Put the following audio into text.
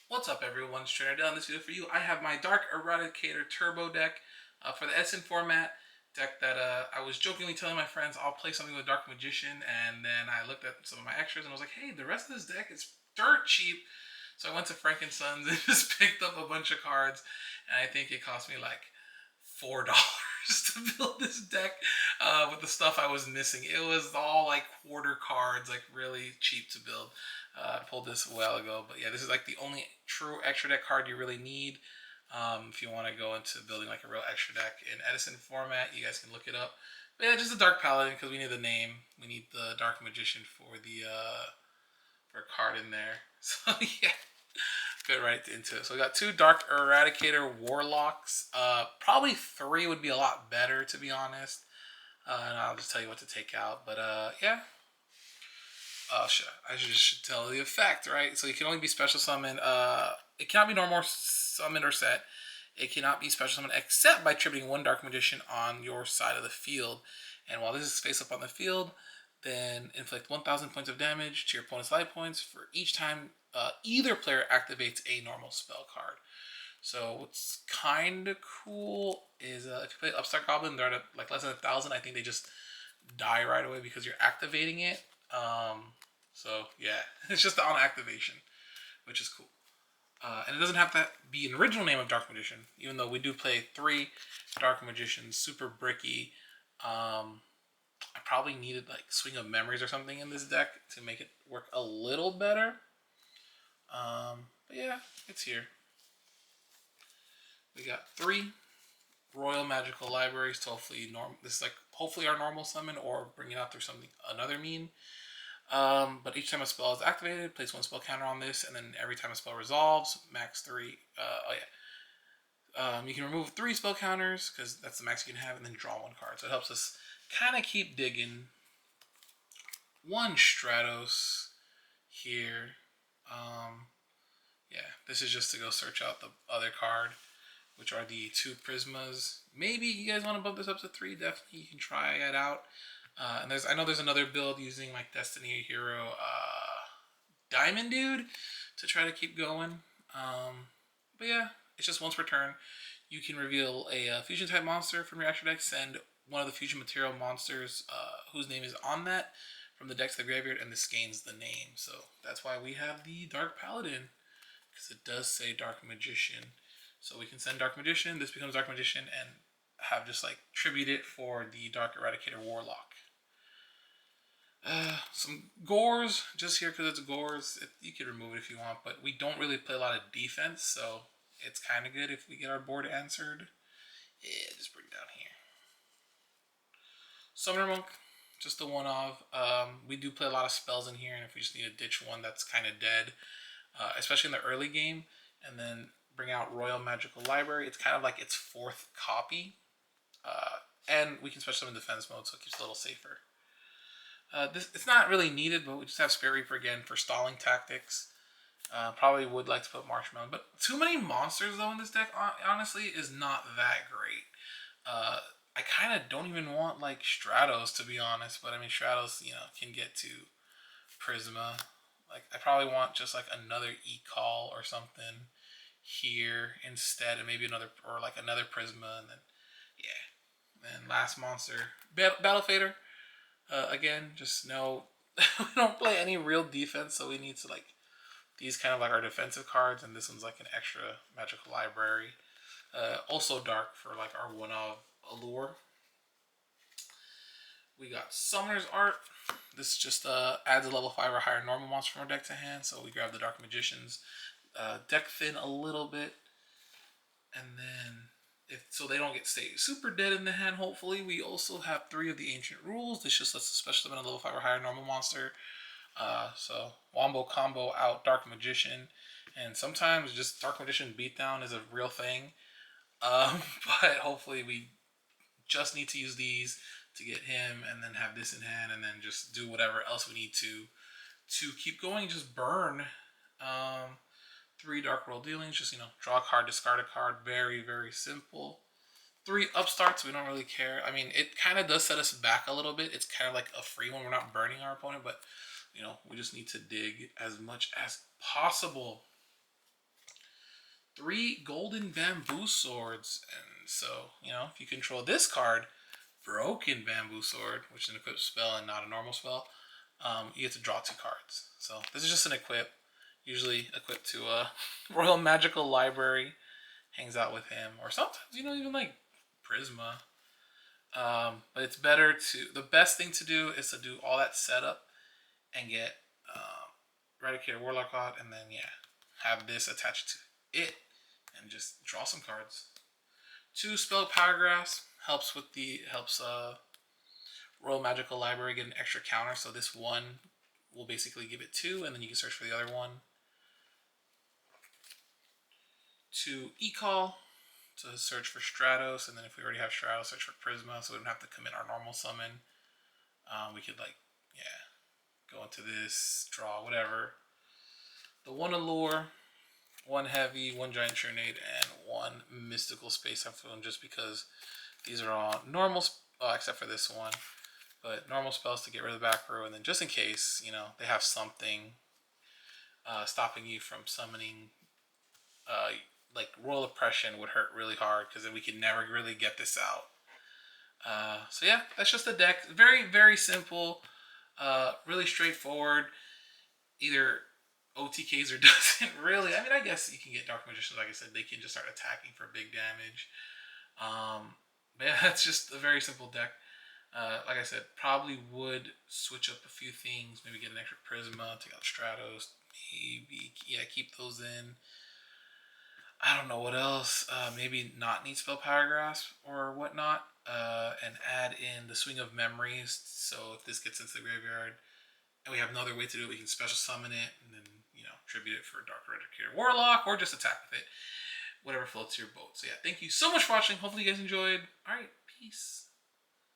What's up, everyone? Strainer down this video for you. I have my Dark Eradicator Turbo deck for the Edison format deck that I was jokingly telling my friends I'll play something with Dark Magician, and then I looked at some of my extras and I was like, hey, the rest of this deck is dirt cheap. So I went to Frankensons and just picked up a bunch of cards, and I think it cost me like $4 to build this deck with the stuff I was missing. It was all like quarter cards, like really cheap to build. I pulled this a while ago, but yeah, this is like the only true extra deck card you really need if you want to go into building like a real extra deck in Edison format. You guys can look it up. But yeah, just a Dark Paladin because we need the name. We need the Dark Magician for the for a card in there. So yeah, get right into it. So we got two Dark Eradicator Warlocks. Probably three would be a lot better, to be honest. And I'll just tell you what to take out. But yeah. Oh shit! I should tell the effect, right? So it can only be special summoned. It cannot be normal summoned or set. It cannot be special summoned except by tributing one Dark Magician on your side of the field. And while this is face up on the field, then inflict 1,000 points of damage to your opponent's life points for each time either player activates a normal spell card. So what's kind of cool is if you play Upstart Goblin, they're at like less than 1,000. I think they just die right away because you're activating it. So yeah, it's just the on activation, which is cool. And it doesn't have to be an original name of Dark Magician, even though we do play three Dark Magicians, super bricky. I probably needed like Swing of Memories or something in this deck to make it work a little better. But yeah, it's here. We got three Royal Magical Libraries to hopefully this is like hopefully our normal summon or bring it out through something another mean. But each time a spell is activated, place one spell counter on this, and then every time a spell resolves, max three. You can remove three spell counters because that's the max you can have, and then draw one card. So it helps us kind of keep digging. One Stratos here. Yeah, this is just to go search out the other card, which are the two Prismas. Maybe you guys want to bump this up to three. Definitely, you can try it out. And I know there's another build using like Destiny Hero Diamond Dude to try to keep going. But yeah, it's just once per turn. You can reveal a fusion type monster from your extra deck. Send one of the fusion material monsters whose name is on that from the deck to the graveyard, and this gains the name. So that's why we have the Dark Paladin, because it does say Dark Magician. So we can send Dark Magician. This becomes Dark Magician, and have just like tribute it for the Dark Eradicator Warlock. Some Gores, just here because it's Gores. You could remove it if you want, but we don't really play a lot of defense, so it's kind of good if we get our board answered. Yeah, just bring it down here. Summoner Monk, just the one of. We do play a lot of spells in here, and if we just need to ditch one that's kind of dead, especially in the early game, and then bring out Royal Magical Library, it's kind of like its fourth copy. And we can special summon defense mode, so it keeps it a little safer. It's not really needed, but we just have Spirit Reaper again for stalling tactics. Probably would like to put Marshmallow, but too many monsters though in this deck, honestly, is not that great. I kind of don't even want like Stratos, to be honest, but I mean Stratos, can get to Prisma. Like I probably want just like another E-Call or something here instead, and maybe another or like another Prisma, and then yeah, and then last monster Battle Fader. Again, just know we don't play any real defense, so we need to like these kind of like our defensive cards, and this one's like an extra magical library. Also dark for like our one of allure. We got Summoner's Art. This just adds a level 5 or higher normal monster from our deck to hand, so we grab the Dark Magicians. Deck thin a little bit, and then so they don't get stay super dead in the hand, hopefully. We also have three of the Ancient Rules. This just lets us special summon a level 5 or higher normal monster. So Wombo combo out Dark Magician. And sometimes just Dark Magician beatdown is a real thing. But hopefully we just need to use these to get him and then have this in hand and then just do whatever else we need to keep going. Just burn. Three Dark World Dealings, just, draw a card, discard a card. Very, very simple. Three Upstarts, we don't really care. I mean, it kind of does set us back a little bit. It's kind of like a free one. We're not burning our opponent, but, we just need to dig as much as possible. 3 golden bamboo swords. And so, you know, if you control this card, broken bamboo sword, which is an equipped spell and not a normal spell, you get to draw 2 cards. So this is just an equip, usually equipped to a Royal Magical Library, hangs out with him, or sometimes, you know, even like Prisma. But it's better to, the best thing to do is to do all that setup and get Eradicator Warlock out, and then yeah, have this attached to it, and just draw some cards. 2 spell paragraphs helps with the Royal Magical Library get an extra counter, so this one will basically give it 2, and then you can search for the other one. 2 e-call to search for Stratos, and then if we already have Stratos, search for Prisma, so we don't have to commit our normal summon. We could like, yeah, go into this, draw, whatever. The 1 Allure, 1 Heavy, 1 Giant Trinade, and 1 Mystical Space Typhoon, just because these are all normal, except for this one, but normal spells to get rid of the back row, and then just in case, you know, they have something stopping you from summoning, like Royal Oppression would hurt really hard, because then we could never really get this out. So yeah, that's just the deck. Very, very simple, really straightforward. Either OTKs or doesn't really. I mean, I guess you can get Dark Magicians, like I said, they can just start attacking for big damage. But yeah, that's just a very simple deck. Like I said, probably would switch up a few things. Maybe get an extra Prisma, take out Stratos. Maybe, yeah, keep those in. I don't know what else. Maybe not need spell paragraphs or whatnot. And add in the Swing of Memories. So if this gets into the graveyard, and we have another way to do it, we can special summon it, and then, you know, tribute it for Dark Eradicator Warlock, or just attack with it. Whatever floats your boat. So yeah, thank you so much for watching. Hopefully you guys enjoyed. Alright, peace.